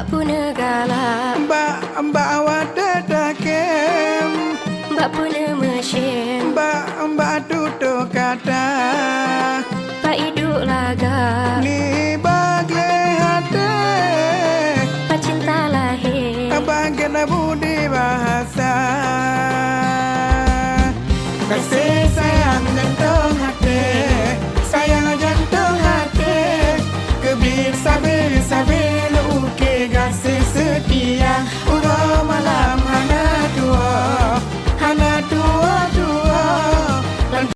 Mbak puna galak, Mbak awak dedakem, Mbak puna mesin, Mbak duduk kata, Pak hidup laga, ni bagle hati, Pak cinta lahir, bagian budi bahasa. Kasih sayang jantung hati, sayang jantung hati, kebisa bisa lu kasih setia.